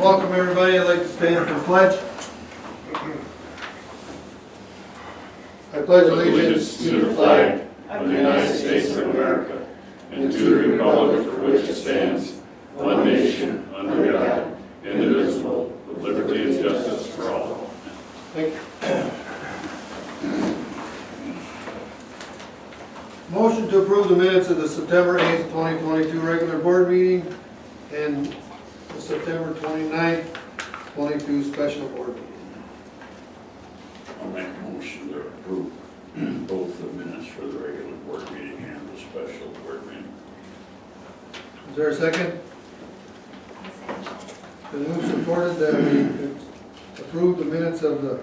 Welcome everybody, I'd like to stand for pledge. I pledge allegiance to the flag of the United States of America and to the republic for which it stands, one nation, under God, indivisible, with liberty and justice for all. Thank you. Motion to approve the minutes of the September 8th, 2022 regular board meeting and the September 29th, 22 special board meeting. I'll make a motion to approve both the minutes for the regular board meeting and the special board meeting. Is there a second? Been moved and supported that we approve the minutes of the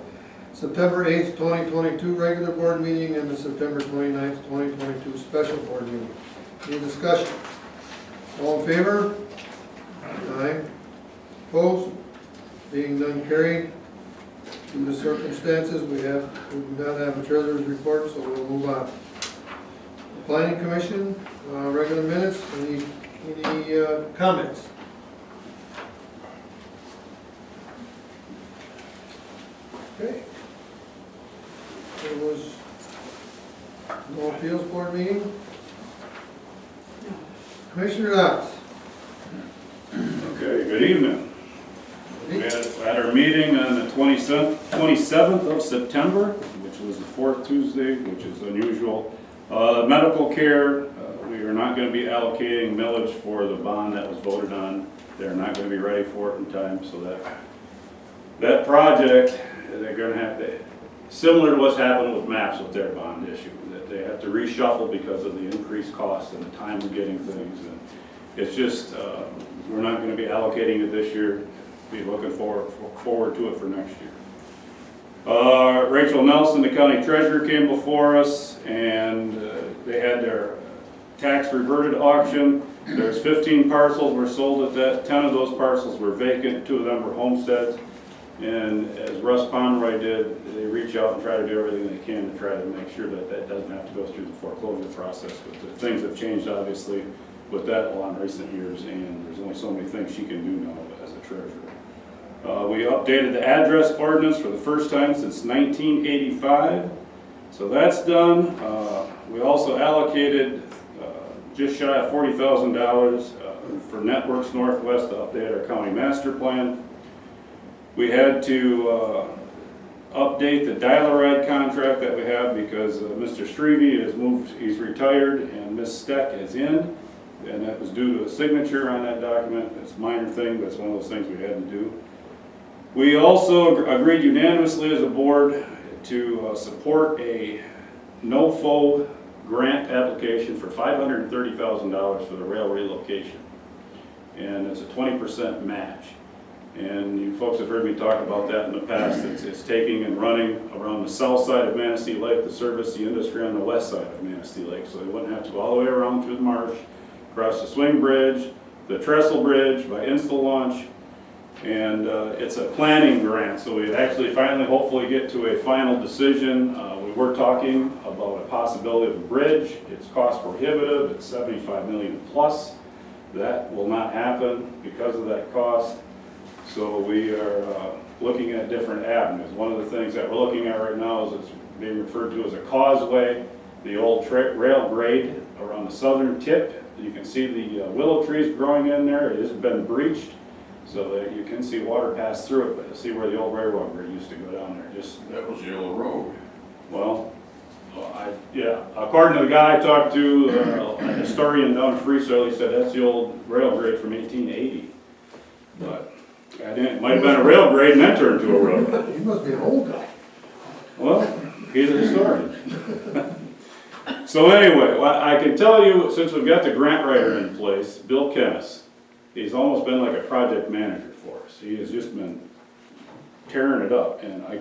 September 8th, 2022 regular board meeting and the September 29th, 2022 special board meeting. Any discussion? All in favor? Aye. Opposed? Being none carried. Due to circumstances, we do not have a treasurer's report, so we'll move on. The Planning Commission, regular minutes, any comments? Okay. There was no appeals board meeting? Commissioner Knox? Okay, good evening. We had our meeting on the 27th of September, which was the fourth Tuesday, which is unusual. Medical care, we are not going to be allocating millage for the bond that was voted on. They're not going to be ready for it in time, so that project, they're going to have to, similar to what's happened with MAPS with their bond issue, that they have to reshuffle because of the increased cost and the time of getting things. And it's just, we're not going to be allocating it this year. Be looking forward to it for next year. Rachel Nelson, the county treasurer, came before us, and they had their tax reverted auction. There's 15 parcels were sold at that. 10 of those parcels were vacant. 2 of them were homesteads. And as Russ Pomeroy did, they reach out and try to do everything they can to try to make sure that that doesn't have to go through the foreclosure process. But the things have changed, obviously, with that law in recent years, and there's only so many things she can do now as a treasurer. We updated the address ordinance for the first time since 1985, so that's done. We also allocated just shy of $40,000 for Networks Northwest to update our county master plan. We had to update the dial-a-ride contract that we have because Mr. Strevey has moved, he's retired, and Ms. Steck is in, and that was due to a signature on that document. It's a minor thing, but it's one of those things we had to do. We also agreed unanimously as a board to support a no-foe grant application for $530,000 for the rail relocation, and it's a 20% match. And you folks have heard me talk about that in the past. It's taking and running around the south side of Manistee Lake to service the industry on the west side of Manistee Lake, so they wouldn't have to go all the way around through the marsh, across the swing bridge, the trestle bridge, by Insta Launch. And it's a planning grant, so we'd actually finally hopefully get to a final decision. We were talking about a possibility of a bridge. It's cost prohibitive, it's $75 million plus. That will not happen because of that cost. So we are looking at different avenues. One of the things that we're looking at right now is it's being referred to as a causeway, the old rail grade around the southern tip. You can see the willow trees growing in there. It has been breached, so that you can see water pass through it, but you see where the old railroad bridge used to go down there. That was Yellow Road. Well, yeah, according to the guy I talked to, a historian down in Freesdale, he said that's the old rail grade from 1880. But it might have been a rail grade and then turned to a road. He must be an old guy. Well, he's a historian. So anyway, I can tell you, since we've got the grant writer in place, Bill Kennis, he's almost been like a project manager for us. He has just been tearing it up, and I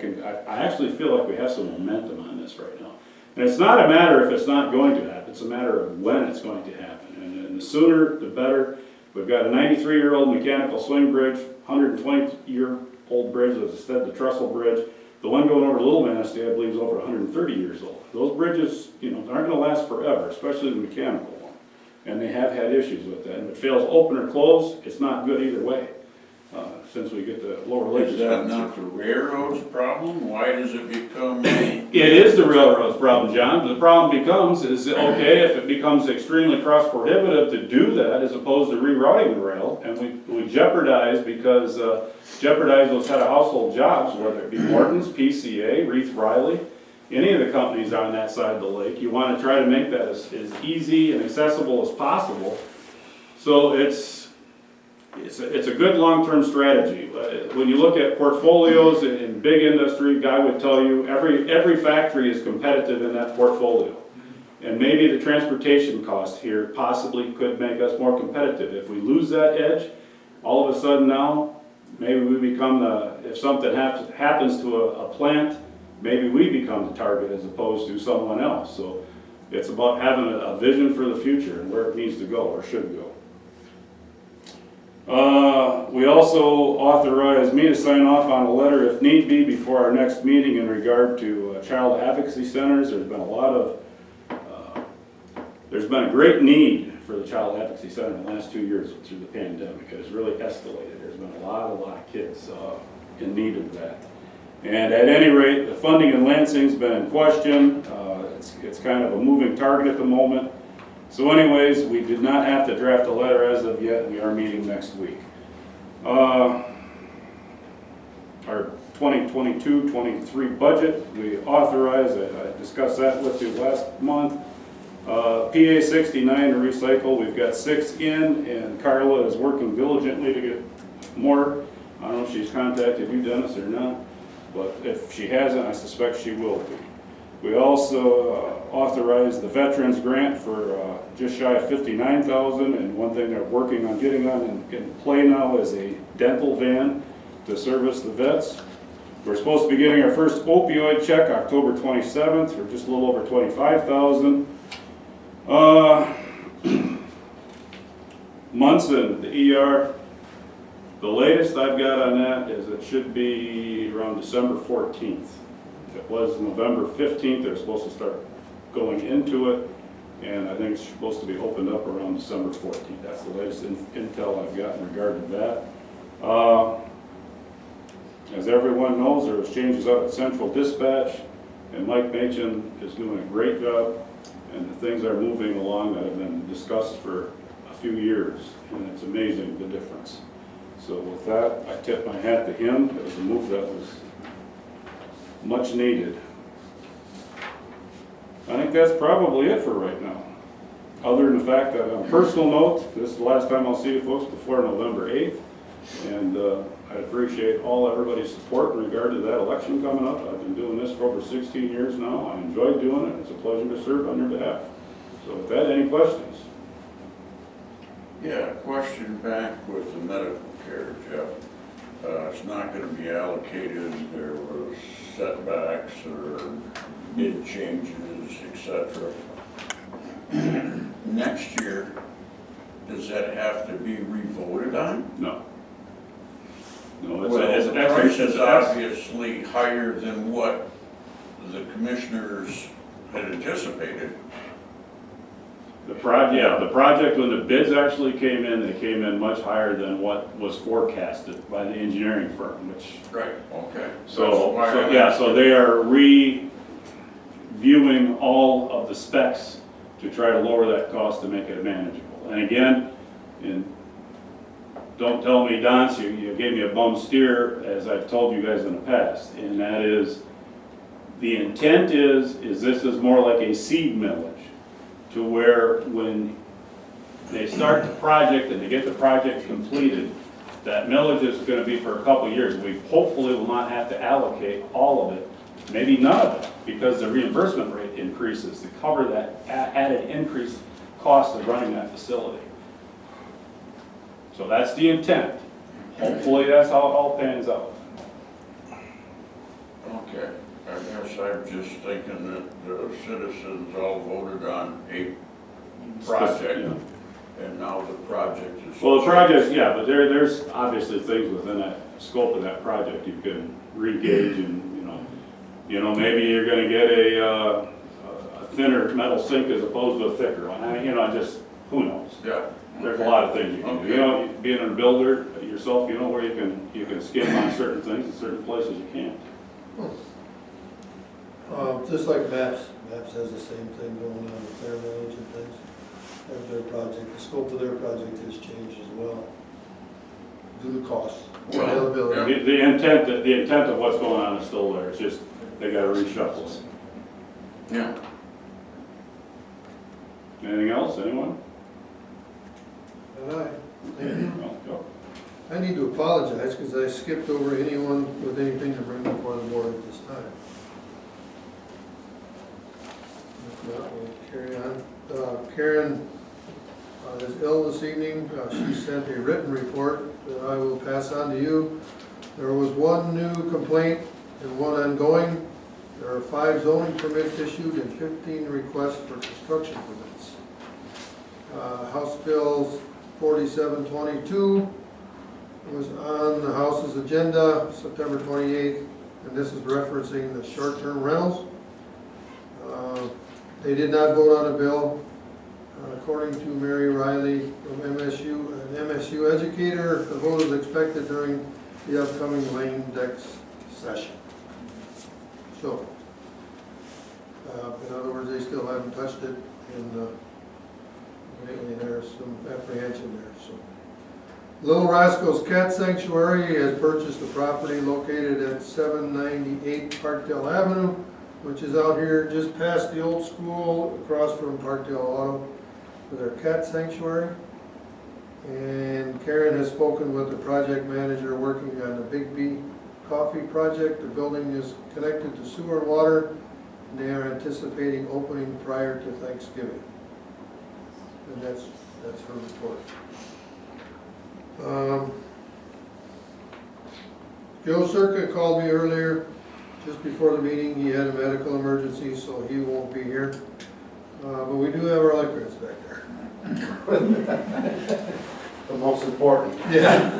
actually feel like we have some momentum on this right now. And it's not a matter if it's not going to happen, it's a matter of when it's going to happen. And the sooner, the better. We've got a 93-year-old mechanical swing bridge, 120-year-old bridge, as I said, the trestle bridge. The one going over Little Manistee, I believe, is over 130 years old. Those bridges, aren't going to last forever, especially the mechanical one. And they have had issues with that. And if it fails open or close, it's not good either way. since we get the lower lakes. Is that not the railroad's problem? Why does it become? It is the railroad's problem, John. The problem becomes is, okay, if it becomes extremely cost prohibitive to do that as opposed to rerouting the rail, and we jeopardize because, jeopardize those kind of household jobs, whether it be Morton's, PCA, Reith Riley, any of the companies on that side of the lake. You want to try to make that as easy and accessible as possible. So it's a good long-term strategy. When you look at portfolios in big industry, Guy would tell you every factory is competitive in that portfolio. And maybe the transportation cost here possibly could make us more competitive. If we lose that edge, all of a sudden now, maybe we become if something happens to a plant, maybe we become the target as opposed to someone else. So it's about having a vision for the future and where it needs to go or should go. We also authorized me to sign off on a letter if need be before our next meeting in regard to child advocacy centers. There's been a great need for the child advocacy center in the last 2 years through the pandemic. It has really escalated. There's been a lot of kids in need of that. And at any rate, the funding in Lansing's been in question. It's kind of a moving target at the moment. So anyways, we did not have to draft a letter as of yet. We are meeting next week. Our 2022-23 budget, we authorized, I discussed that with you last month. PA 69 to recycle, we've got 6 in, and Carla is working diligently to get more. I don't know if she's contacted you, Dennis, or not, but if she hasn't, I suspect she will be. We also authorized the Veterans Grant for just shy of $59,000, and one thing they're working on getting on in play now is a dental van to service the vets. We're supposed to be getting our first opioid check October 27th for just a little over $25,000. Munson, the ER, the latest I've got on that is it should be around December 14th. It was November 15th, they're supposed to start going into it, and I think it's supposed to be opened up around December 14th. That's the latest intel I've got in regard to that. As everyone knows, there was changes out at Central Dispatch, and Mike Machin is doing a great job, and the things are moving along that have been discussed for a few years, and it's amazing the difference. So with that, I tip my hat to him. It was a move that was much needed. I think that's probably it for right now. Other than the fact that on a personal note, this is the last time I'll see you folks before November 8th. And I appreciate everybody's support in regard to that election coming up. I've been doing this for over 16 years now. I enjoy doing it. It's a pleasure to serve on your behalf. So with that, any questions? Yeah, question back with the medical care, Jeff. It's not going to be allocated, there were setbacks or bid changes, etc. Next year, does that have to be revoted on? No. No, Well, the price is obviously higher than what the commissioners had anticipated. The project, when the bids actually came in, they came in much higher than what was forecasted by the engineering firm, which. Right, okay. So they are reviewing all of the specs to try to lower that cost to make it manageable. And again, don't tell me, Don, you gave me a bum steer, as I've told you guys in the past, and that is, the intent is this is more like a seed millage, to where when they start the project and they get the project completed, that millage is going to be for a couple of years. We hopefully will not have to allocate all of it, maybe none of it, because the reimbursement rate increases to cover that added increased cost of running that facility. So that's the intent. Hopefully that's how it all pans out. Okay, I guess I'm just thinking that the citizens all voted on a project, and now the project is. Well, the project, yeah, but there's obviously things within that scope of that project you can re-gauge, and maybe you're going to get a thinner metal sink as opposed to a thicker one. Just who knows? Yeah. There's a lot of things you can do. You know, being a builder yourself, you know where you can skim on certain things, and certain places you can't. Just like Maps has the same thing going on with their village and things. Their project, the scope of their project has changed as well. Due to cost, availability. The intent of what's going on is still there, it's just, they gotta reshuffle it. Yeah. Anything else, anyone? And No, go. I need to apologize because I skipped over anyone with anything to bring before the board at this time. If not, we'll carry on. Karen is ill this evening. She sent a written report that I will pass on to you. There was one new complaint and one ongoing. There are 5 zoning permits issued and 15 requests for construction permits. House Bill 4722 was on the House's agenda September 28th, and this is referencing the short-term rentals. They did not vote on the bill. According to Mary Riley from MSU, an MSU educator, the vote is expected during the upcoming lane dex session. So, in other words, they still haven't touched it, and lately there's some apprehension there. So, Little Rascals Cat Sanctuary has purchased a property located at 798 Parkdale Avenue, which is out here just past the old school, across from Parkdale Auto, for their cat sanctuary. And Karen has spoken with the project manager working on the Big B Coffee project. The building is connected to sewer and water, and they are anticipating opening prior to Thanksgiving. And that's her report. Joe Circa called me earlier, just before the meeting. He had a medical emergency, so he won't be here. But we do have our liquor inspector. The most important. Yeah.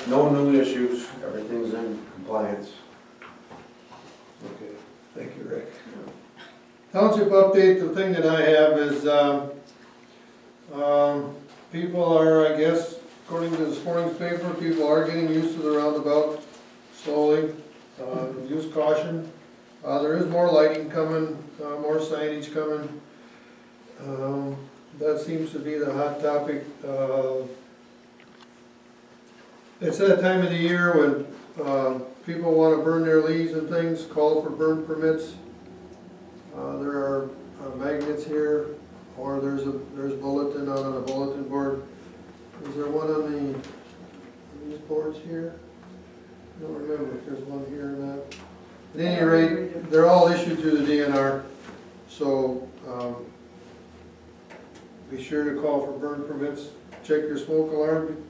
No new issues, everything's in compliance. Okay, thank you, Rick. Township update, the thing that I have is, people are, I guess, according to this morning's paper, people are getting used to the roundabout slowly. Use caution. There is more lighting coming, more signage coming. That seems to be the hot topic. It's that time of the year when people want to burn their leaves and things, call for burn permits. There are magnets here, or there's bulletin out on the bulletin board. Is there one on these boards here? I don't remember if there's one here or not. At any rate, they're all issued through the DNR, so be sure to call for burn permits. Check your smoke alarm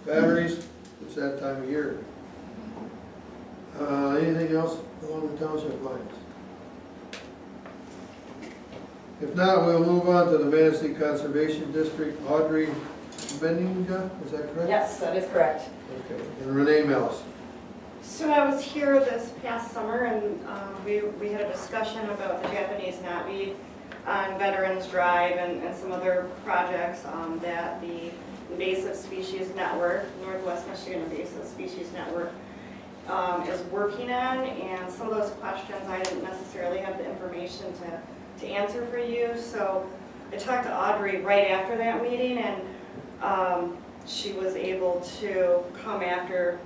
batteries. It's that time of year. Anything else along the township lines? If not, we'll move on to the Manistee Conservation District. Audrey Benninga, is that correct? Yes, that is correct. Okay, and Renee Mellis. So I was here this past summer and we had a discussion about the Japanese knotweed on Veterans Drive and some other projects that the Invasive Species Network, Northwest Michigan Invasive Species Network, is working on. And some of those questions I didn't necessarily have the information to answer for you. So I talked to Audrey right after that meeting, and she was able to come after.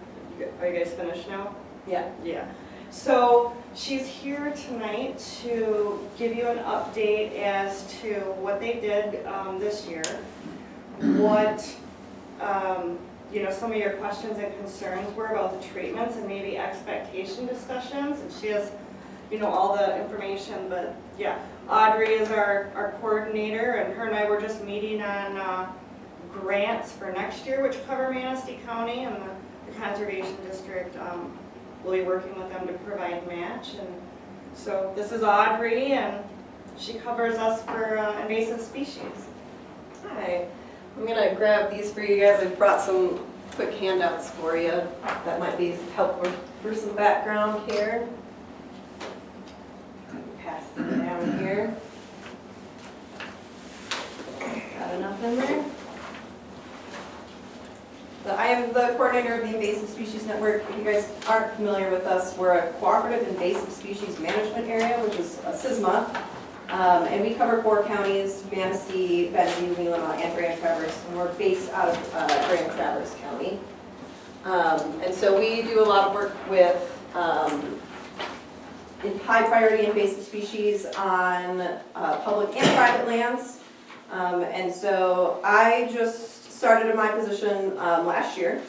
Are you guys finished now? Yeah. Yeah. So she's here tonight to give you an update as to what they did this year, what some of your questions and concerns were about the treatments and maybe expectation discussions. And she has all the information. But yeah, Audrey is our coordinator, and her and I were just meeting on grants for next year, which cover Manistee County, and the Conservation District will be working with them to provide match. And so this is Audrey, and she covers us for invasive species. Hi. I'm going to grab these for you guys. I brought some quick handouts for you that might be helpful for some background here. Pass them down here. in there. I am the coordinator of the Invasive Species Network. If you guys aren't familiar with us, we're a cooperative invasive species management area, which is a SISMA. And we cover 4 counties, Manistee, Benton, Leelanau, and Grand Traverse, and we're based out of Grand Traverse County. And so we do a lot of work with in high priority invasive species on public and private lands. And so I just started in my position last year.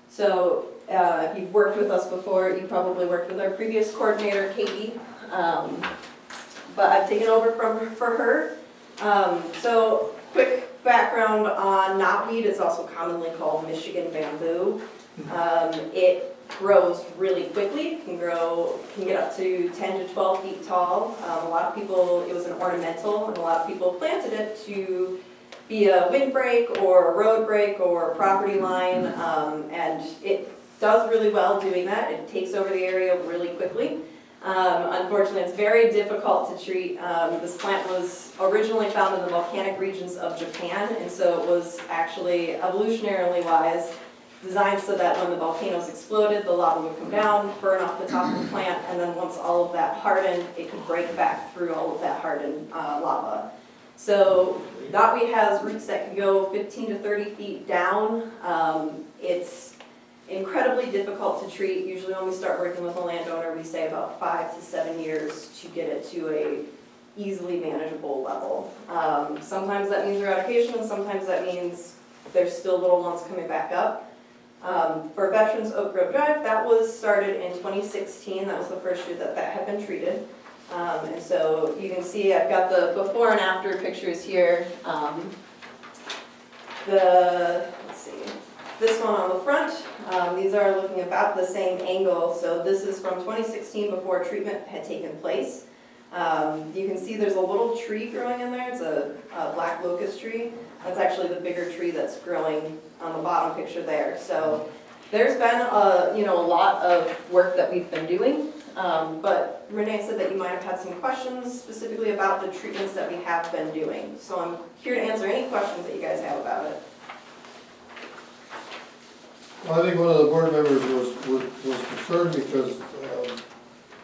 So if you've worked with us before, you probably worked with our previous coordinator, Katie. But I've taken over for her. So quick background on knotweed, it's also commonly called Michigan bamboo. It grows really quickly, can get up to 10 to 12 feet tall. A lot of people, it was an ornamental, and a lot of people planted it to be a windbreak or a road break or a property line, and it does really well doing that. It takes over the area really quickly. Unfortunately, it's very difficult to treat. This plant was originally found in the volcanic regions of Japan, and so it was actually evolutionarily wise designed so that when the volcanoes exploded, the lava would come down, burn off the top of the plant, and then once all of that hardened, it could break back through all of that hardened lava. So knotweed has roots that can go 15 to 30 feet down. It's incredibly difficult to treat. Usually when we start working with a landowner, we say about 5 to 7 years to get it to a easily manageable level. Sometimes that means eradication, and sometimes that means there's still little ones coming back up. For Veterans Oak Grove Drive, that was started in 2016. That was the first year that had been treated. And so you can see I've got the before and after pictures here. Let's see, this one on the front, these are looking about the same angle. So this is from 2016 before treatment had taken place. You can see there's a little tree growing in there. It's a black locust tree. That's actually the bigger tree that's growing on the bottom picture there. So there's been a lot of work that we've been doing. But Renee said that you might have had some questions specifically about the treatments that we have been doing. So I'm here to answer any questions that you guys have about it. Well, I think one of the board members was concerned because,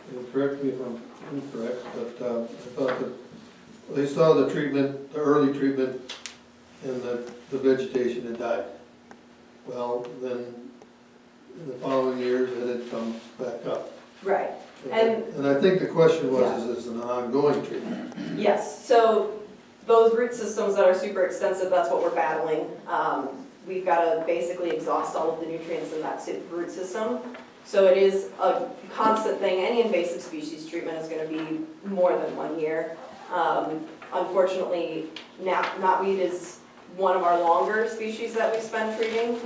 and correct me if I'm incorrect, but I thought that they saw the treatment, the early treatment, and the vegetation had died. Well, then in the following years it had come back up. Right. And I think the question was, is this an ongoing treatment? Yes, so those root systems that are super extensive, that's what we're battling. We've got to basically exhaust all of the nutrients in that root system. So it is a constant thing. Any invasive species treatment is going to be more than 1 year. Unfortunately, knotweed is one of our longer species that we spend treating,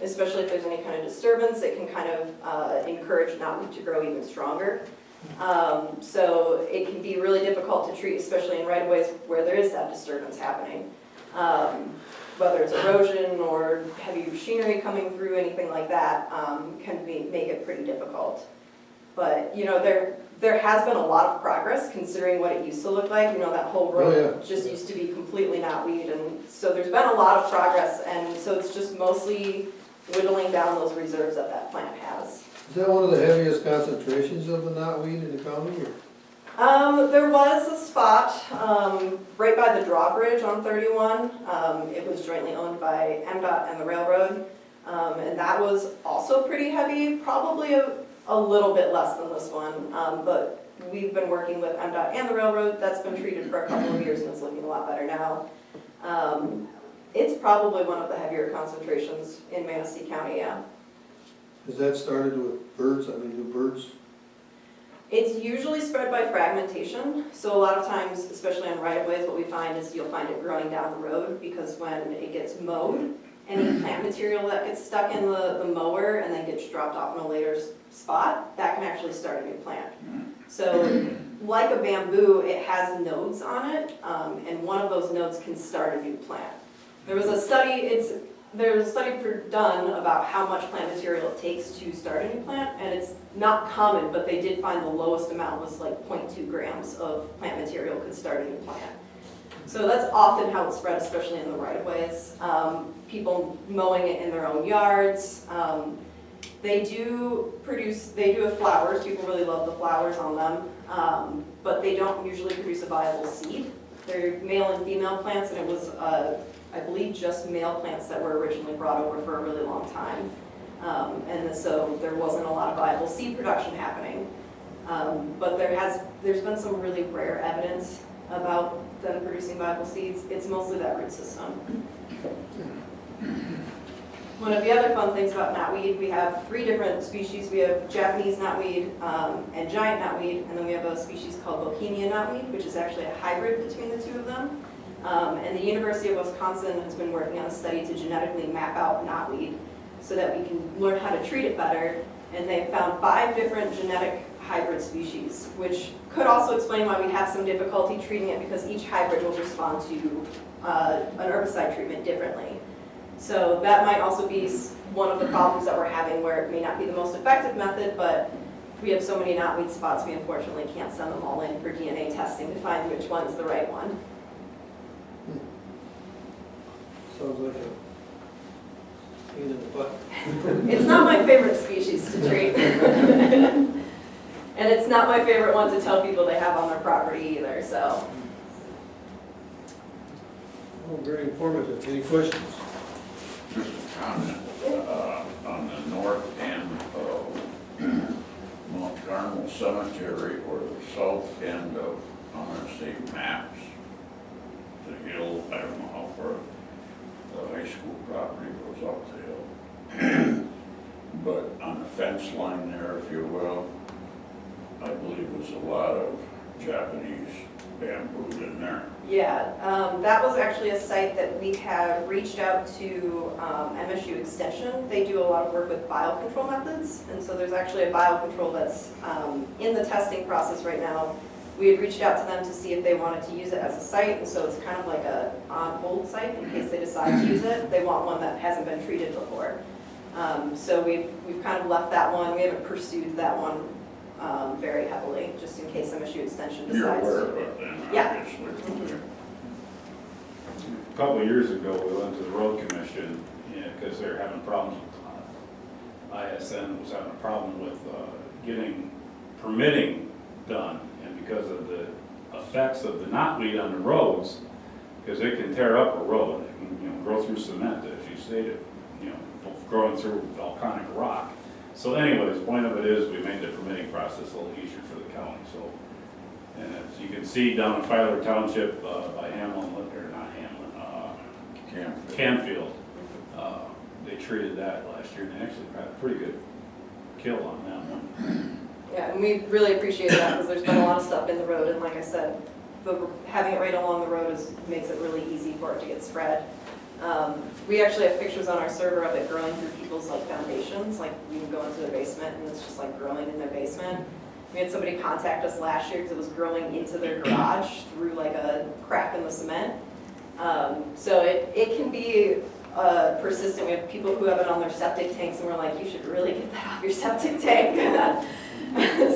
especially if there's any kind of disturbance. It can kind of encourage knotweed to grow even stronger. So it can be really difficult to treat, especially in right-of-ways where there is that disturbance happening. Whether it's erosion or heavy machinery coming through, anything like that, can make it pretty difficult. But, there has been a lot of progress considering what it used to look like. That whole road just used to be completely knotweed, and so there's been a lot of progress, and so it's just mostly whittling down those reserves that plant has. Is that one of the heaviest concentrations of the knotweed in the county? There was a spot right by the drawbridge on 31. It was jointly owned by MDOT and the railroad, and that was also pretty heavy, probably a little bit less than this one, but we've been working with MDOT and the railroad. That's been treated for a couple of years and it's looking a lot better now. It's probably one of the heavier concentrations in Manistee County, yeah. Has that started with birds? I mean, do birds? It's usually spread by fragmentation, so a lot of times, especially on right-of-ways, what we find is you'll find it growing down the road because when it gets mowed, any plant material that gets stuck in the mower and then gets dropped off in a later spot, that can actually start a new plant. So like a bamboo, it has nodes on it, and one of those nodes can start a new plant. There was a study done about how much plant material it takes to start a new plant, and it's not common, but they did find the lowest amount was like 0.2 grams of plant material could start a new plant. So that's often how it's spread, especially in the right-of-ways. People mowing it in their own yards. They do have flowers, people really love the flowers on them, but they don't usually produce a viable seed. They're male and female plants, and it was, I believe, just male plants that were originally brought over for a really long time. And so there wasn't a lot of viable seed production happening. But there's been some really rare evidence about them producing viable seeds. It's mostly that root system. One of the other fun things about knotweed, we have 3 different species. We have Japanese knotweed and giant knotweed, and then we have a species called Bohemian knotweed, which is actually a hybrid between the 2 of them. And the University of Wisconsin has been working on a study to genetically map out knotweed so that we can learn how to treat it better. And they've found 5 different genetic hybrid species, which could also explain why we have some difficulty treating it, because each hybrid will respond to an herbicide treatment differently. So that might also be one of the problems that we're having, where it may not be the most effective method, but we have so many knotweed spots, we unfortunately can't send them all in for DNA testing to find which one is the right one. Sounds like a pain in the butt. It's not my favorite species to treat. And it's not my favorite one to tell people they have on their property either, so. Oh, very informative. Any questions? Just a comment, on the north end of Mount Carmel Cemetery, or the south end of, I'm gonna say maps, the hill, I don't know how far the high school property goes up the hill. But on the fence line there, if you will, I believe there's a lot of Japanese bamboo in there. Yeah, that was actually a site that we have reached out to MSU Extension. They do a lot of work with biocontrol methods, and so there's actually a biocontrol that's in the testing process right now. We had reached out to them to see if they wanted to use it as a site, and so it's kind of like a on-hold site in case they decide to use it. They want one that hasn't been treated before. So we've kind of left that one. We haven't pursued that one very heavily, just in case MSU Extension decides. You're aware of it then, Yeah. obviously. A couple of years ago, we went to the road commission, because they're having problems with, ISN was having a problem with getting permitting done, and because of the effects of the knotweed on the roads, because it can tear up a road, it can, grow through cement, as you stated, growing through volcanic rock. So anyways, the point of it is, we made the permitting process a little easier for the county, so. And as you can see down in Filer Township, by Hamlin, or not Hamlin, Canfield, they treated that last year, and they actually got a pretty good kill on that one. Yeah, and we really appreciate that, because there's been a lot of stuff in the road, and like I said, having it right along the road makes it really easy for it to get spread. We actually have pictures on our server of it growing through people's foundations, like you can go into their basement and it's just growing in their basement. We had somebody contact us last year because it was growing into their garage through a crack in the cement. So it can be persistent. We have people who have it on their septic tanks, and we're like, you should really get that off your septic tank.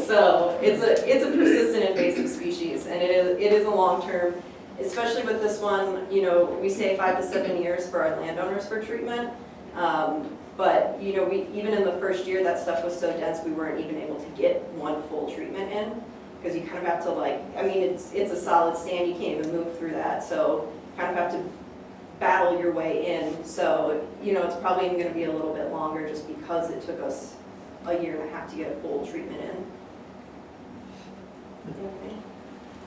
So it's a persistent invasive species, and it is a long-term. Especially with this one, we say 5 to 7 years for our landowners for treatment. But, even in the first year, that stuff was so dense, we weren't even able to get one full treatment in. Because you kind of have to it's a solid stand, you can't even move through that. So you kind of have to battle your way in. So, it's probably going to be a little bit longer just because it took us a year and a half to get a full treatment in. Okay.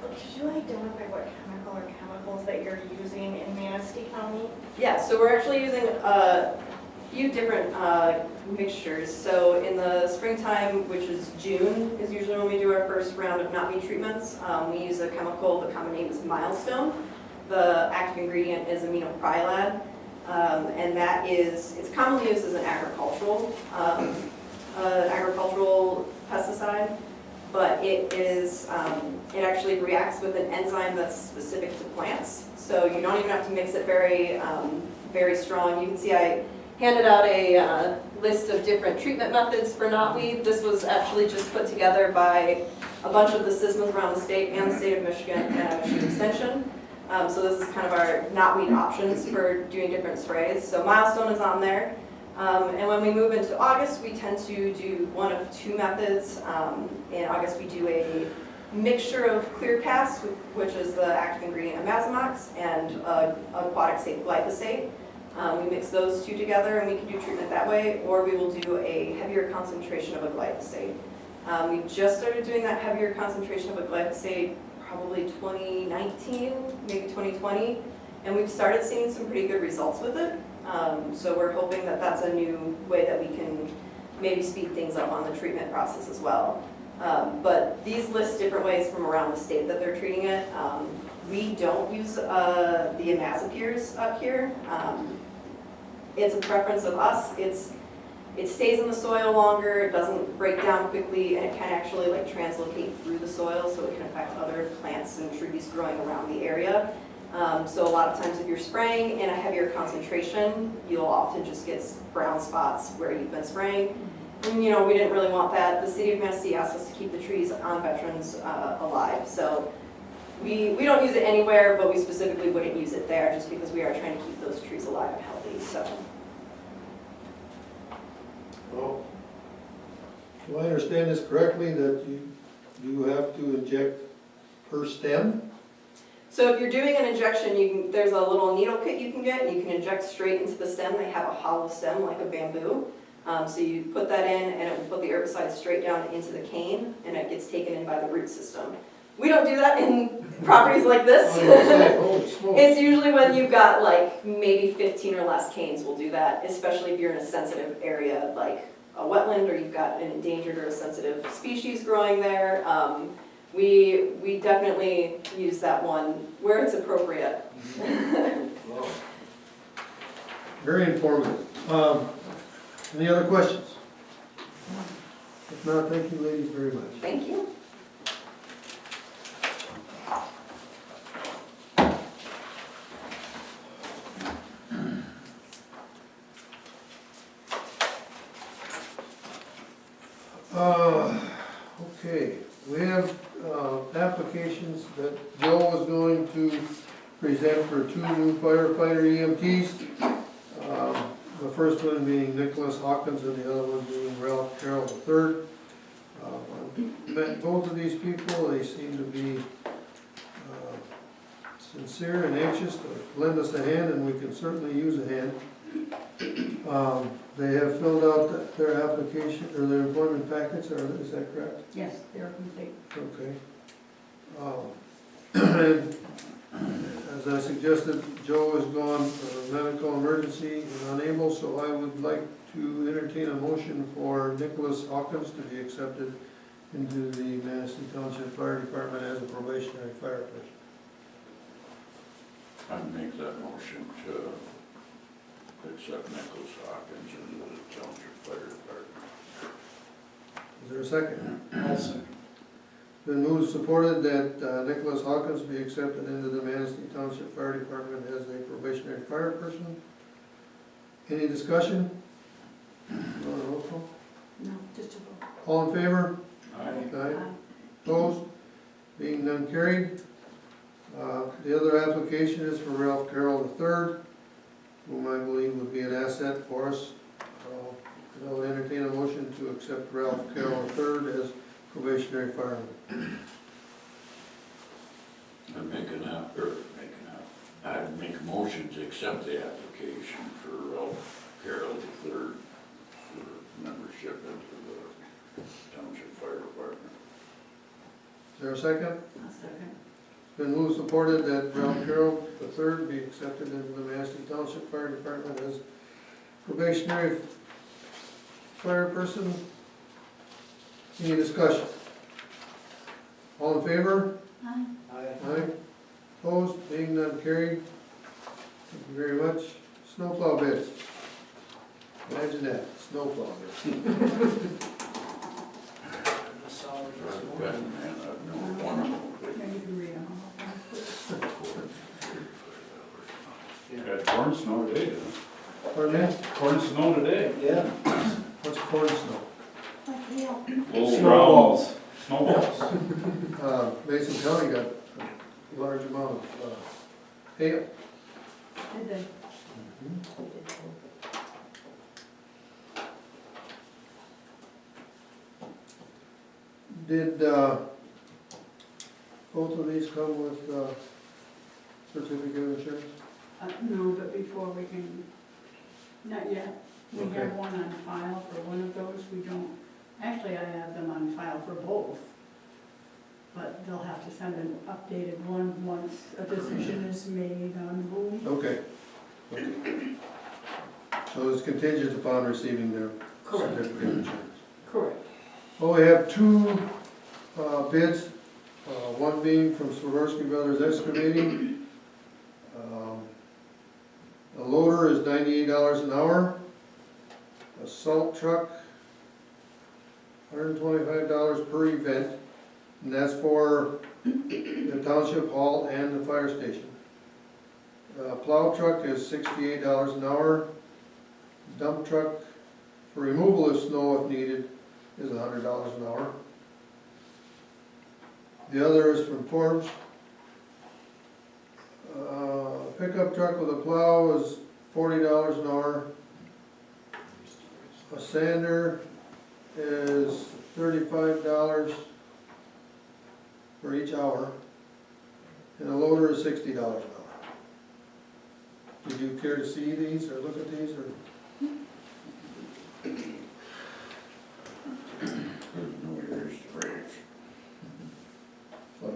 Could you identify what chemical or chemicals that you're using in Manistee County? Yeah, so we're actually using a few different mixtures. So in the springtime, which is June, is usually when we do our first round of knotweed treatments. We use a chemical, the common name is Milestone. The active ingredient is aminopryalad, and it's commonly used as an agricultural pesticide. But it actually reacts with an enzyme that's specific to plants. So you don't even have to mix it very, very strong. You can see I handed out a list of different treatment methods for knotweed. This was actually just put together by a bunch of the SISMAs around the state and the state of Michigan and MSU Extension. So this is kind of our knotweed options for doing different sprays. So Milestone is on there. And when we move into August, we tend to do one of two methods. In August, we do a mixture of clear cast, which is the active ingredient of Mazamox, and aquatic safe glyphosate. We mix those two together and we can do treatment that way, or we will do a heavier concentration of a glyphosate. We just started doing that heavier concentration of a glyphosate probably 2019, maybe 2020, and we've started seeing some pretty good results with it. So we're hoping that that's a new way that we can maybe speed things up on the treatment process as well. But these list different ways from around the state that they're treating it. We don't use the imazapirs up here. It's a preference of us. It stays in the soil longer, it doesn't break down quickly, and it can actually like translocate through the soil, so it can affect other plants and trees growing around the area. So a lot of times if you're spraying in a heavier concentration, you'll often just get brown spots where you've been spraying. And we didn't really want that. The city of Manistee asked us to keep the trees on Veterans alive. So we don't use it anywhere, but we specifically wouldn't use it there just because we are trying to keep those trees alive and healthy, so. Well, do I understand this correctly, that you have to inject per stem? So if you're doing an injection, there's a little needle kit you can get, and you can inject straight into the stem. They have a hollow stem like a bamboo. So you put that in, and it will put the herbicide straight down into the cane, and it gets taken in by the root system. We don't do that in properties like this. Holy smokes. It's usually when you've got like maybe 15 or less canes will do that, especially if you're in a sensitive area like a wetland, or you've got an endangered or a sensitive species growing there. We definitely use that one where it's appropriate. Wow. Very informative. Any other questions? If not, thank you ladies very much. Thank you. Okay, we have applications that Joe is going to present for 2 new firefighter EMTs. The first one being Nicholas Hawkins and the other one being Ralph Carroll III. I met both of these people. They seem to be sincere and anxious to lend us a hand, and we can certainly use a hand. They have filled out their application, or their employment packets, is that correct? Yes, they're complete. Okay. And as I suggested, Joe is gone for a medical emergency and unable, so I would like to entertain a motion for Nicholas Hawkins to be accepted into the Manistee Township Fire Department as a probationary fire person. I'd make that motion to accept Nicholas Hawkins into the Township Fire Department. Is there a second? Been moved and supported that Nicholas Hawkins be accepted into the Manistee Township Fire Department as a probationary fire person. Any discussion? Roll call. No, just a vote. All in favor? Aye. Aye. Opposed? Being none carried. The other application is for Ralph Carroll III, whom I believe would be an asset for us. I'll entertain a motion to accept Ralph Carroll III as probationary fireman. I'd make a motion to accept the application for Ralph Carroll III for membership into the Township Fire Department. Is there a second? I'll second. It's been moved and supported that Ralph Carroll III be accepted into the Manistee Township Fire Department as probationary fire person. Any discussion? All in favor? Aye. Aye. Opposed? Being none carried. Thank you very much. Snowplow bids. Imagine that, snowplow bids. Man, I've known one of them. Now you can read them all. Had corn snow today, didn't it? Pardon me? Corn snow today. Yeah. What's corn snow? Little Snowballs. rounds, snowballs. Mason County got a large amount of Hale? Did they? Did, both of these come with, certificate of insurance? No, but before we can, not yet. We Okay. have one on file for one of those. We don't, actually, I have them on file for both. But they'll have to send an updated one once a decision is made on who. Okay. Okay. So it's contingent upon receiving their Correct. certificate of insurance. Correct. Well, we have two bids, one being from Swarovski Brothers Excavating. The loader is $98 an hour. A salt truck, $125 per event, and that's for the township hall and the fire station. Plow truck is $68 an hour. Dump truck for removal of snow if needed is $100 an hour. The other is from Forbes. Pickup truck with a plow is $40 an hour. A sander is $35 for each hour. And a loader is $60 an hour. Would you care to see these or look at these or? Good, no raise the rates. $5.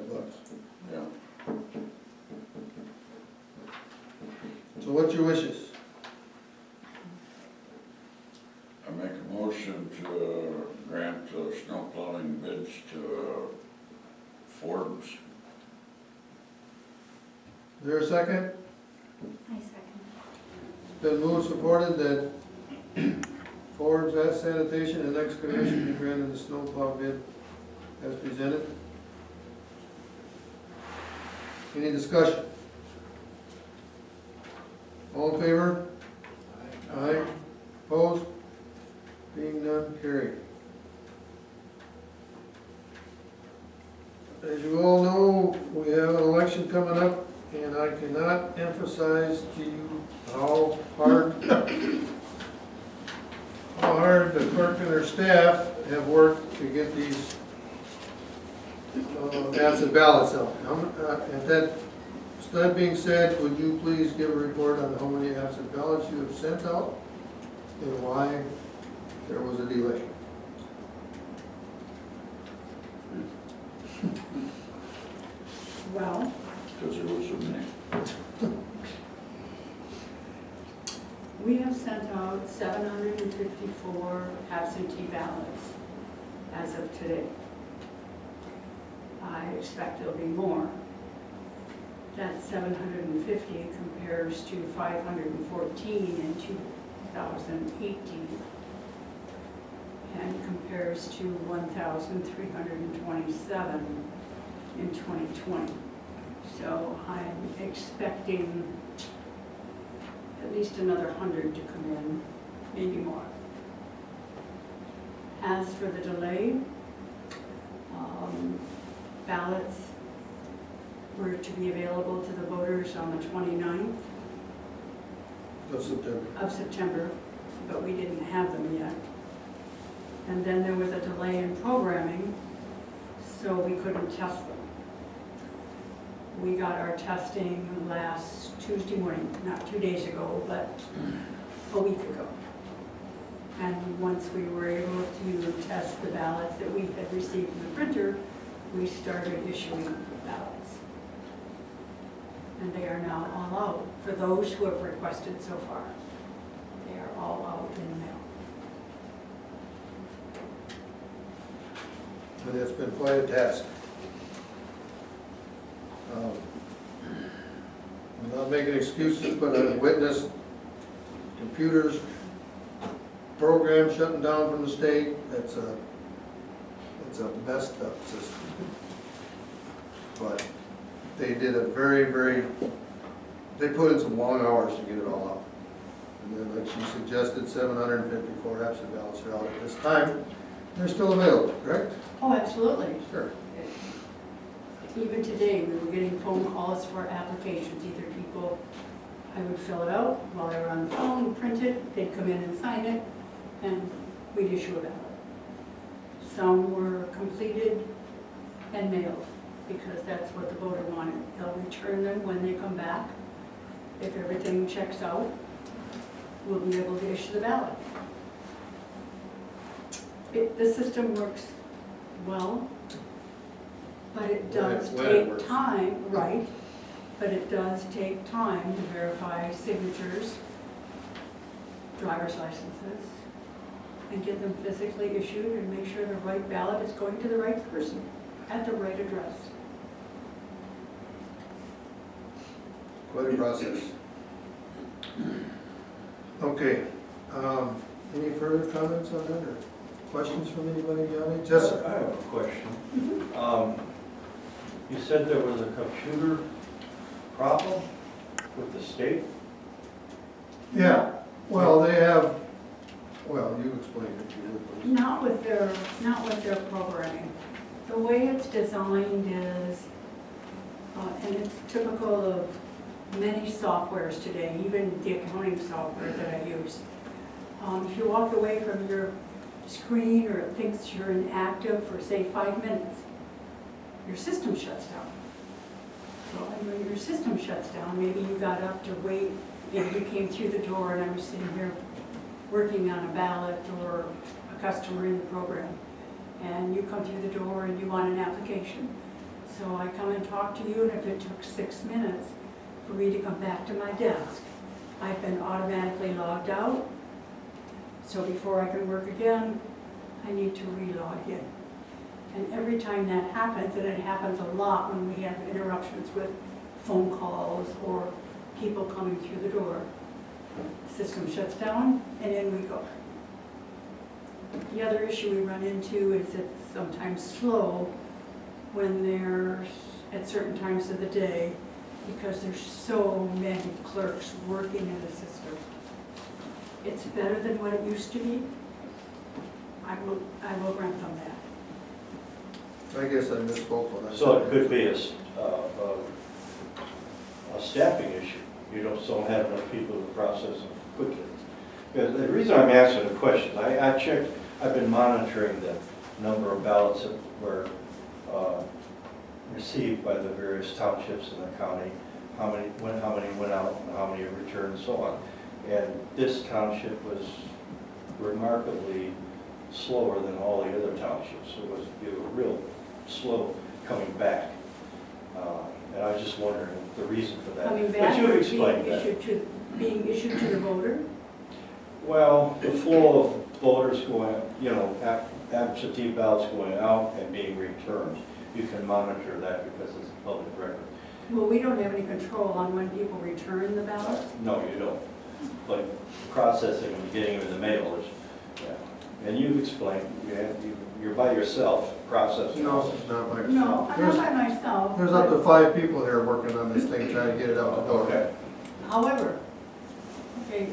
Yeah. So what's your wishes? I make a motion to grant snow plowing bids to Forbes. Is there a second? I second. It's been moved, supported that Forbes Vet Sanitation and Excavation be granted the snowplow bid as presented. Any discussion? All in favor? Aye. Opposed? Being none, carried. As you all know, we have an election coming up, and I cannot emphasize to you how hard the clerk and her staff have worked to get these absent ballots out. That being said, would you please give a report on how many absent ballots you have sent out and why there was a delay? Well, Because there was so many. we have sent out 754 absentee ballots as of today. I expect there'll be more. That 750 compares to 514 in 2018 and compares to 1,327 in 2020. So I'm expecting at least another 100 to come in, maybe more. As for the delay, ballots were to be available to the voters on the 29th Of September. of September, but we didn't have them yet. And then there was a delay in programming, so we couldn't test them. We got our testing last Tuesday morning, not 2 days ago, but a week ago. And once we were able to test the ballots that we had received from the printer, we started issuing ballots. And they are now all out, for those who have requested so far. They are all out in the mail. And it's been quite a task. I'm not making excuses, but I've witnessed computers, programs shutting down from the state. It's a messed up system. But they did a they put in some long hours to get it all out. And then, like she suggested, 754 absent ballots are out at this time. They're still available, correct? Oh, absolutely. Sure. Even today, we were getting phone calls for applications, either people people, I would fill it out while they were on the phone, print it, they'd come in and sign it, and we'd issue a ballot. Some were completed and mailed, because that's what the voter wanted. They'll return them when they come back. If everything checks out, we'll be able to issue the ballot. The system works well, but it does When it take works. time, right? But it does take time to verify signatures, driver's licenses, and get them physically issued and make sure the right ballot is going to the right person at the right address. Quite a process. Okay, any further comments on that, or questions from anybody in the audience? Jessica? I have a question. You said there was a computer problem with the state? Yeah, well, they have, well, you explain it if you would, please. Not with their programming. The way it's designed is, and it's typical of many softwares today, even the accounting software that I use. If you walk away from your screen or it thinks you're inactive for, say, 5 minutes, your system shuts down. So when your system shuts down, maybe you got up to wait, maybe you came through the door and I was sitting here working on a ballot or a customer in the program, and you come through the door and you want an application. So I come and talk to you, and if it took 6 minutes for me to come back to my desk, I've been automatically logged out. So before I can work again, I need to re-log in. And every time that happens, and it happens a lot when we have interruptions with phone calls or people coming through the door, the system shuts down and in we go. The other issue we run into is it's sometimes slow when there's, at certain times of the day, because there's so many clerks working in the system. It's better than what it used to be. I will grant them that. I guess I misspoke when I said. So it could be a staffing issue. You don't have enough people to process them quickly. Because the reason I'm asking the question, I checked, I've been monitoring the number of ballots that were received by the various townships in the county, how many went out, and how many returned, and so on. And this township was remarkably slower than all the other townships. It was real slow coming back. And I was just wondering the reason for that. Coming But back you or explained that. being issued to the voter? Well, the flow of voters going, absentee ballots going out and being returned, you can monitor that because it's a public record. Well, we don't have any control on when people return the ballots. No, you don't. But processing and getting them in the mail is, yeah. And you've explained, you're by yourself processing. No, it's not by No, yourself. I'm not by myself. There's up to 5 people here working on this thing, trying to get it out the door. Okay. However, okay,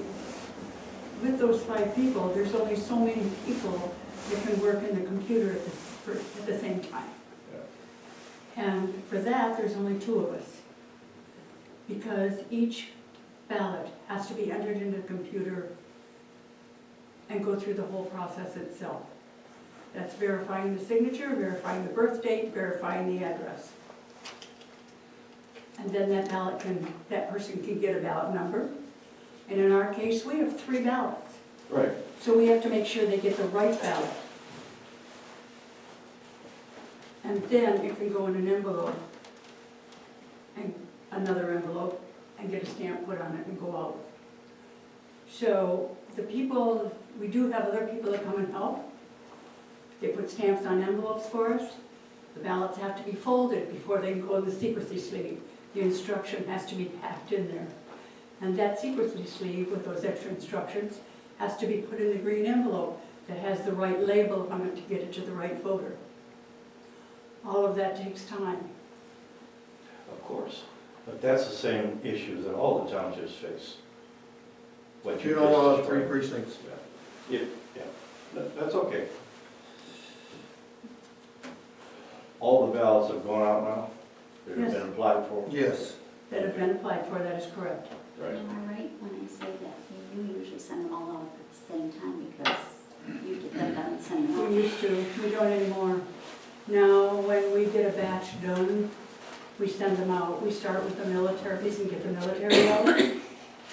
with those 5 people, there's only so many people that can work in the computer at the same time. And for that, there's only 2 of us. Because each ballot has to be entered into the computer and go through the whole process itself. That's verifying the signature, verifying the birth date, verifying the address. And then that person can get a ballot number. And in our case, we have 3 ballots. Right. So we have to make sure they get the right ballot. And then it can go in an envelope, and another envelope, and get a stamp put on it and go out. So the people, we do have other people that come and help. They put stamps on envelopes for us. The ballots have to be folded before they can go in the secrecy sleeve. The instruction has to be packed in there. And that secrecy sleeve with those extra instructions has to be put in the green envelope that has the right label on it to get it to the right voter. All of that takes time. Of course. But that's the same issues that all the townships face. What You just know, 3 described. precincts. Yeah, that's okay. All the ballots have gone out now? They've Yes. been applied for? Yes. that have been applied for, that is correct. Right. Am I right when I say that you usually send them all out at the same time because you get them done and send them out? We used to, we don't anymore. Now, when we get a batch done, we send them out. We start with the militaries and get the military out.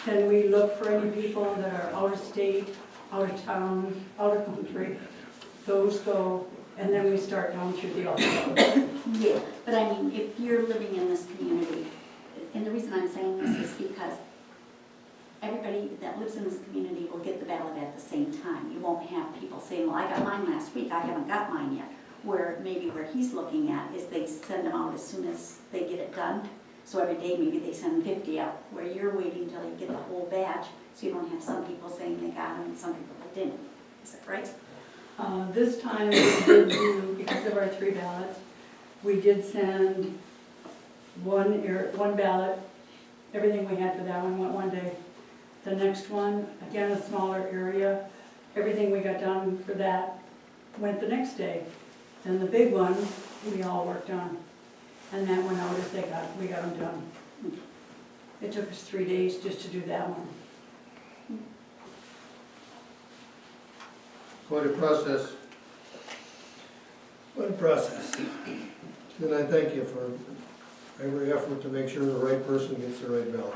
Then we look for any people that are out of state, out of town, out of country. Those go, and then we start down through the office. Yeah, but I mean, if you're living in this community, and the reason I'm saying this is because everybody that lives in this community will get the ballot at the same time. You won't have people saying, well, I got mine last week, I haven't got mine yet. Where maybe where he's looking at is they send them out as soon as they get it done. So every day maybe they send 50 out, where you're waiting till you get the whole batch, so you don't have some people saying they got them and some people that didn't. Is that right? This time, we did do, because of our 3 ballots, we did send one ballot, everything we had for that one went one day. The next one, again, a smaller area, everything we got done for that went the next day. Then the big one, we all worked on, and that went out as we got them done. It took us 3 days just to do that one. Quite a process. Quite a process. And I thank you for every effort to make sure the right person gets the right ballot.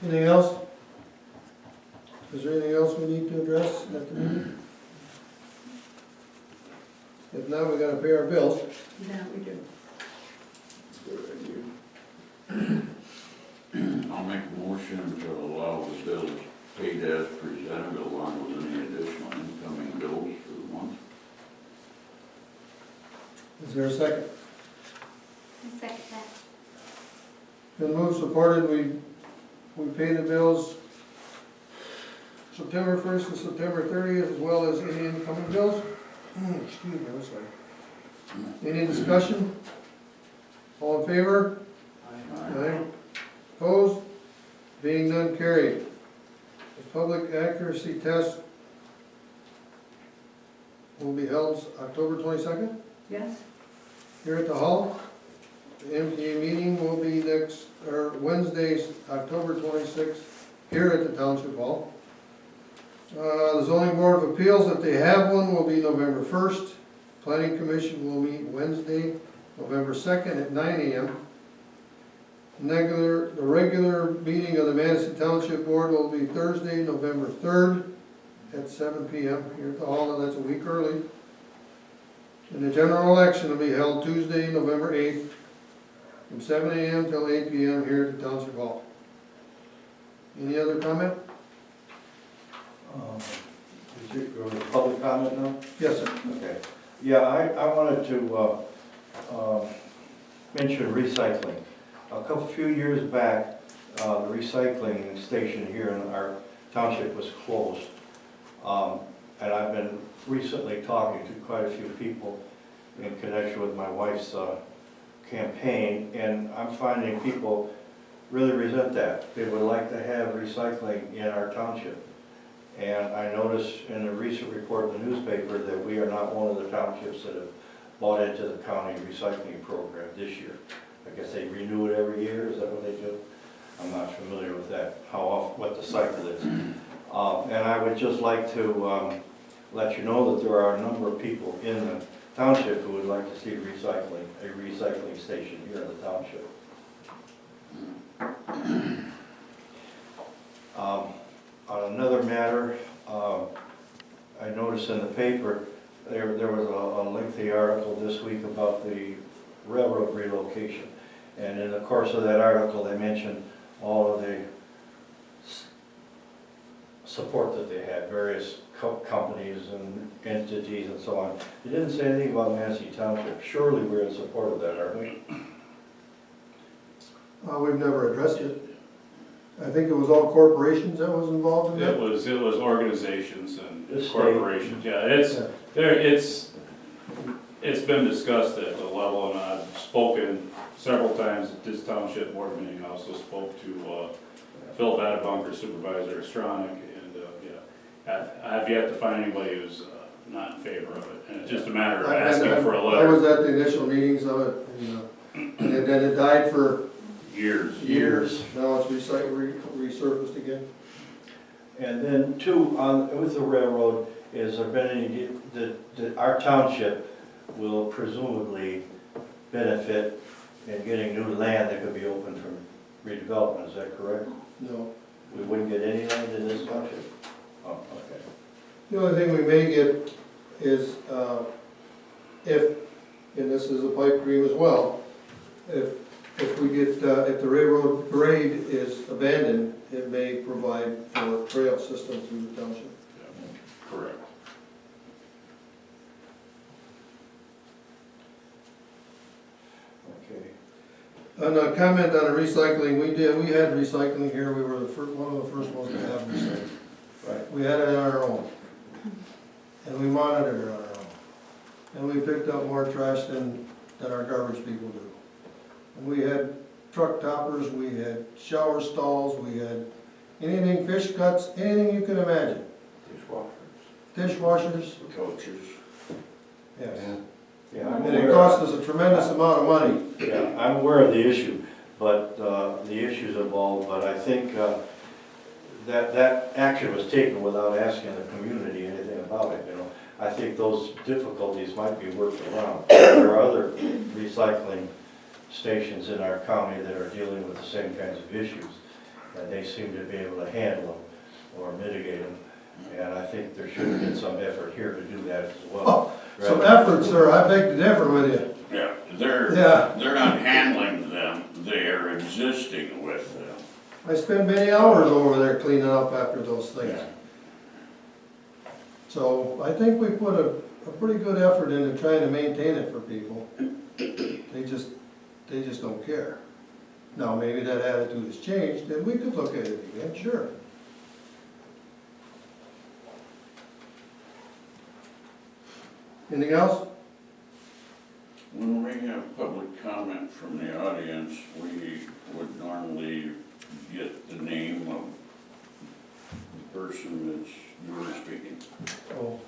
Anything else? Is there anything else we need to address at the meeting? If not, we gotta pay our bills. Yeah, we do. I'll make a motion to allow the bills paid as presented along with any additional incoming bills for the month. Is there a second? I second that. Been moved, supported, we pay the bills September 1st and September 30th, as well as any incoming bills. Excuse me, I'm sorry. Any discussion? All in favor? Aye. Opposed? Being none, carried. The public accuracy test will be held October 22nd Yes? here at the hall. The MTA meeting will be Wednesday, October 26th, here at the Township Hall. The zoning board of appeals, if they have one, will be November 1st. Planning commission will meet Wednesday, November 2nd at 9 a.m. The regular meeting of the Manistee Township Board will be Thursday, November 3rd at 7 p.m. here at the hall, and that's a week early. And the general election will be held Tuesday, November 8th from 7 a.m. till 8 p.m. here at the Township Hall. Any other comment? Is it going to public comment now? Yes, sir. Okay. Yeah, I wanted to mention recycling. A few years back, the recycling station here in our township was closed. And I've been recently talking to quite a few people in connection with my wife's campaign, and I'm finding people really resent that. They would like to have recycling in our township. And I noticed in a recent report in the newspaper that we are not one of the townships that have bought into the county recycling program this year. I guess they renew it every year, is that what they do? I'm not familiar with that, what the cycle is. And I would just like to let you know that there are a number of people in the township who would like to see a recycling station here in the township. On another matter, I noticed in the paper, there was a lengthy article this week about the railroad relocation. And in the course of that article, they mentioned all of the support that they had, various companies and entities and so on. They didn't say anything about Manistee Township. Surely we're in support of that, aren't we? We've never addressed it. I think it was all corporations that was involved in that. It was organizations and The state. corporations, yeah, it's been discussed at the level, and I've spoken several times at this township board meeting. I also spoke to Phil Vadabunker, Supervisor Astronic, and I've yet to find anybody who's not in favor of it, and it's just a matter of asking for a I letter. was at the initial meetings of it, and And then it died for Years. years, now it's resurfaced again. And then two, with the railroad, is there been any, our township will presumably benefit in getting new land that could be open for redevelopment, is that correct? No. We wouldn't get any land in this township? Oh, okay. The only thing we may get is, if, and this is a pipe dream as well, if we get, if the railroad grade is abandoned, it may provide for a trail system through the township. Correct. Okay. On a comment on the recycling, we had recycling here, we were one of the first ones to have recycling. Right. We had it on our own, and we monitored it on our own. And we picked up more trash than our garbage people do. And we had truck toppers, we had shower stalls, we had anything, fish cuts, anything you can imagine. Dishwashers, Coaches. yes. Yeah, I'm And it aware, cost us a tremendous amount of money. yeah, I'm aware of the issue, but, the issue's involved, but I think, that action was taken without asking the community anything about it, you know. I think those difficulties might be worked around. There are other recycling stations in our county that are dealing with the same kinds of issues, and they seem to be able to handle them or mitigate them. And I think there should have been some effort here to do that as well. Some effort, sir, I beg to differ with you. Yeah, Yeah. they're not handling them, they are existing with them. I spend many hours over there cleaning up after those things. So I think we put a pretty good effort into trying to maintain it for people. They just don't care. Now, maybe that attitude has changed, and we could look at it again, sure. Anything else? When we have public comment from the audience, we would normally get the name of the person that's doing speaking. Oh,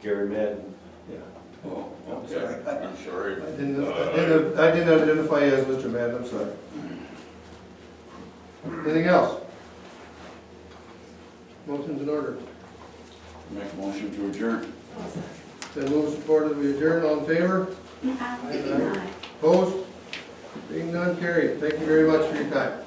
Gary Madden. yeah. Oh, okay, I'm sorry. I didn't identify you as Mr. Madden, I'm sorry. Anything else? Motion's in order. Make a motion to adjourn. Then move supported, we adjourn, all in favor? Aye. Opposed? Being none, carried. Thank you very much for your time.